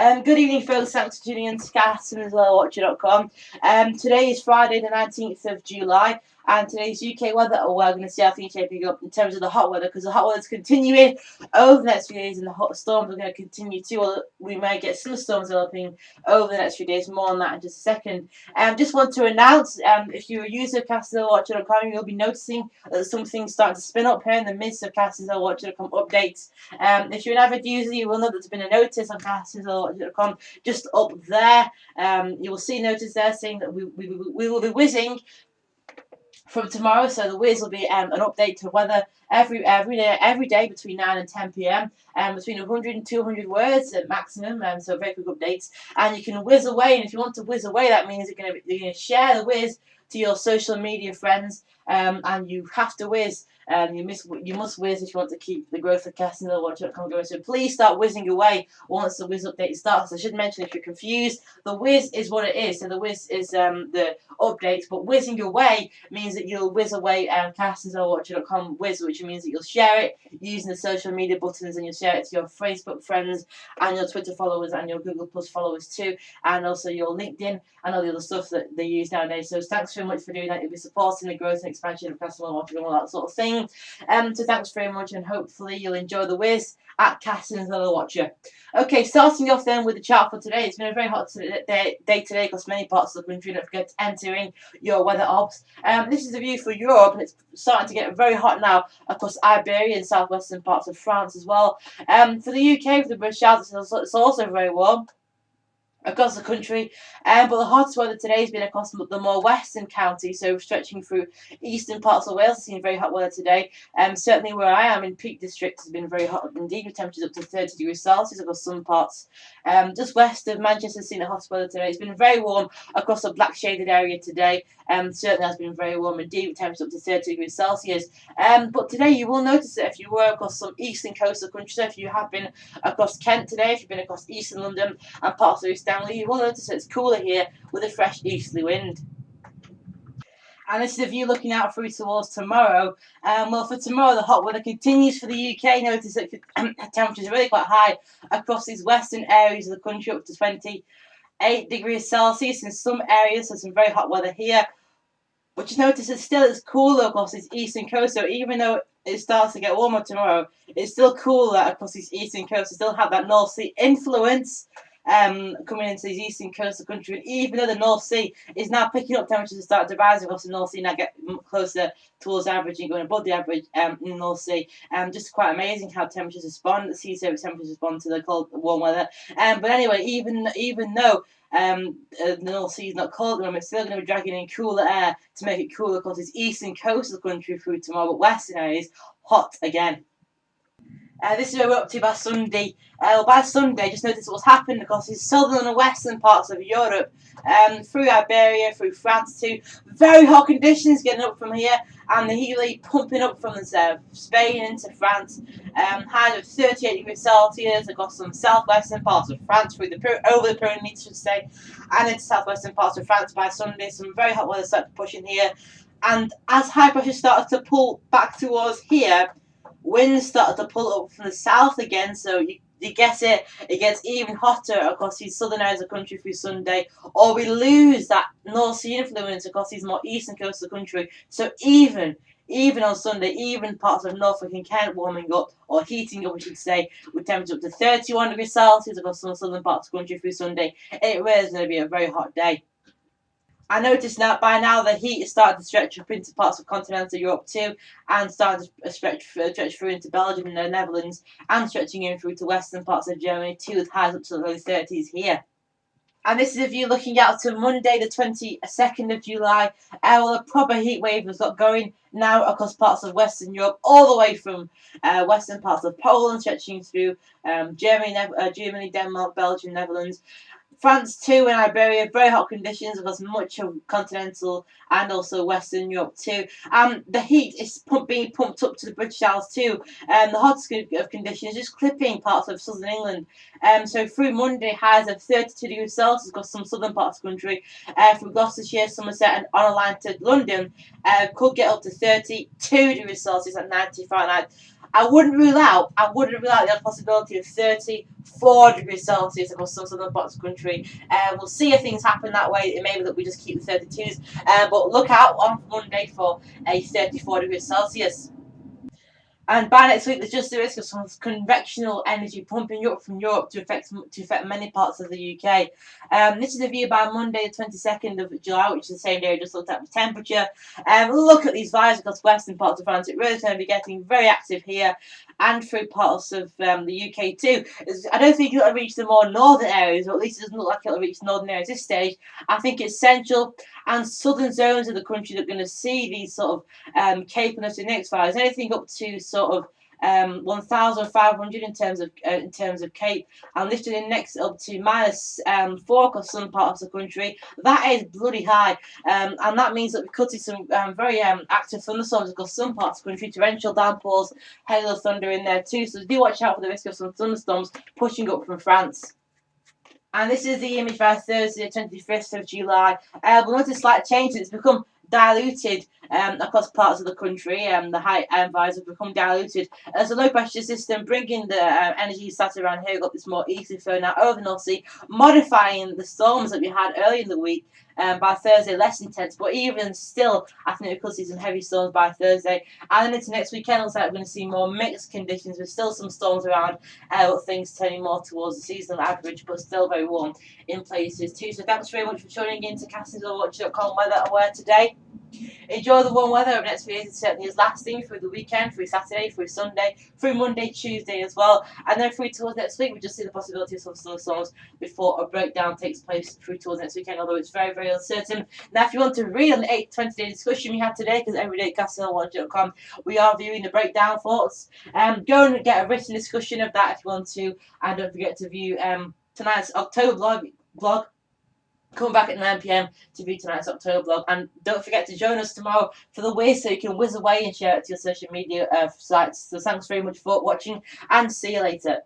Good evening, folks. Thanks for tuning in to WeatherAware.com. Today is Friday, the 19th of July, and today's UK weather. We're going to see how things shaping up in terms of the hot weather, because the hot weather is continuing over the next few days, and the hot storms are going to continue too. Or we may get some storms developing over the next few days. More on that in just a second. Just want to announce, if you're a user of WeatherAware.com, you'll be noticing that something's starting to spin up here in the midst of WeatherAware.com updates. If you're an avid user, you will know that there's been a notice on WeatherAware.com just up there. You will see a notice there saying that we will be whizzing from tomorrow. So the whiz will be an update to weather every day between 9 and 10 p.m. Between 100 and 200 words at maximum. So very quick updates, and you can whiz away. And if you want to whiz away, that means you're going to share the whiz to your social media friends, and you have to whiz. You must whiz if you want to keep the growth of WeatherAware.com going. So please start whizzing away once the whiz update starts. I should mention, if you're confused, the whiz is what it is. So the whiz is the updates, but whizzing away means that you'll whiz away WeatherAware.com whiz, which means that you'll share it using the social media buttons, and you'll share it to your Facebook friends and your Twitter followers and your Google Plus followers too, and also your LinkedIn and all the other stuff that they use nowadays. So thanks very much for doing that. You'll be supporting the growth and expansion of WeatherAware and all that sort of thing. So thanks very much, and hopefully you'll enjoy the whiz at Casting WeatherAware. Okay, starting off then with the chart for today. It's been a very hot day today across many parts of the country. Don't forget to enter in your weather obs. This is the view for Europe, and it's starting to get very hot now across Iberia and southwestern parts of France as well. For the UK, for the British Isles, it's also very warm across the country, but the hottest weather today has been across the more western counties, so stretching through eastern parts of Wales. I've seen very hot weather today. Certainly where I am in Peak District has been very hot indeed, with temperatures up to 30 degrees Celsius across some parts. Just west of Manchester has seen the hottest weather today. It's been very warm across the black shaded area today. Certainly has been very warm indeed, with temperatures up to 30 degrees Celsius. But today you will notice that if you were across some eastern coast of the country, so if you have been across Kent today, if you've been across eastern London and parts of East Anglia, you will notice that it's cooler here with a fresh easterly wind. And this is the view looking out through towards tomorrow. Well, for tomorrow, the hot weather continues for the UK. Notice that temperatures are really quite high across these western areas of the country, up to 28 degrees Celsius in some areas. So some very hot weather here. But you notice that still it's cooler across this eastern coast. So even though it starts to get warmer tomorrow, it's still cooler across this eastern coast. We still have that North Sea influence coming into the eastern coast of the country. And even though the North Sea is now picking up temperatures and start to rise across the North Sea, now get closer towards average and going above the average in the North Sea. Just quite amazing how temperatures respond. The sea surface temperatures respond to the cold, warm weather. But anyway, even though the North Sea is not cold at the moment, it's still going to be dragging in cooler air to make it cooler across this eastern coast of the country through tomorrow. But western areas, hot again. This is where we're up to by Sunday. By Sunday, just notice what's happened across the southern and western parts of Europe, through Iberia, through France too. Very hot conditions getting up from here, and the heat really pumping up from Spain into France. Highs of 38 degrees Celsius across some southwestern parts of France, over the Pyrenees, should say, and into southwestern parts of France by Sunday. Some very hot weather started to push in here, and as high pressure started to pull back towards here, winds started to pull up from the south again, so you get it. It gets even hotter across these southern areas of the country through Sunday, or we lose that North Sea influence across these more eastern coasts of the country. So even on Sunday, even parts of Norfolk and Kent warming up, or heating up, we should say, with temperatures up to 31 degrees Celsius across some southern parts of the country through Sunday. It really is going to be a very hot day. I noticed that by now the heat is starting to stretch up into parts of continental Europe too, and starting to stretch through into Belgium and the Netherlands, and stretching in through to western parts of Germany too, with highs up to the low 30s here. And this is if you're looking out to Monday, the 22nd of July. Well, a proper heat wave has got going now across parts of Western Europe, all the way from western parts of Poland, stretching through Germany, Denmark, Belgium, Netherlands. France too, and Iberia, very hot conditions across much of continental and also Western Europe too. The heat is being pumped up to the British Isles too. The hottest of conditions just clipping parts of southern England. So through Monday, highs of 32 degrees Celsius across some southern parts of the country. From Gloucestershire, Somerset, and on a line to London, could get up to 32 degrees Celsius at 90 Fahrenheit. I wouldn't rule out the possibility of 34 degrees Celsius across some southern parts of the country. We'll see if things happen that way. It may be that we just keep the 32s. But look out on Monday for a 34 degrees Celsius. And by next week, there's just the risk of some convectional energy pumping up from Europe to affect many parts of the UK. This is a view by Monday, the 22nd of July, which is the same day I just looked at the temperature. Look at these vibes across western parts of France. It really is going to be getting very active here and through parts of the UK too. I don't think it'll reach the more northern areas, or at least it doesn't look like it'll reach northern areas at this stage. I think it's central and southern zones of the country that are going to see these sort of Cape and the next fires. Anything up to sort of 1,500 in terms of Cape, and lifting the next up to -4 across some parts of the country. That is bloody high, and that means that we could see some very active thunderstorms across some parts of the country, torrential downpours, hail or thunder in there too. So do watch out for the risk of some thunderstorms pushing up from France. And this is the image by Thursday, 21st of July. We'll notice a slight change. It's become diluted across parts of the country. The high vibes have become diluted as a low pressure system bringing the energy sat around here got this more easily flown out over the North Sea, modifying the storms that we had earlier in the week. By Thursday, less intense, but even still, I think we could see some heavy storms by Thursday. And then into next weekend, looks like we're going to see more mixed conditions with still some storms around, but things turning more towards the seasonal average, but still very warm in places too. So thanks very much for tuning in to CastleWatch.com WeatherAware today. Enjoy the warm weather over the next few days. It certainly is lasting through the weekend, through Saturday, through Sunday, through Monday, Tuesday as well. And then through towards next week, we just see the possibility of some snowstorms before a breakdown takes place through towards next weekend, although it's very, very uncertain. Now, if you want to read on the 8-20-day discussion we had today, because every day at CastleWatch.com, we are viewing the breakdown thoughts. Go and get a written discussion of that if you want to. And don't forget to view tonight's October vlog. Come back at 9 PM to view tonight's October vlog, and don't forget to join us tomorrow for the whiz so you can whiz away and share it to your social media sites. So thanks very much for watching, and see you later.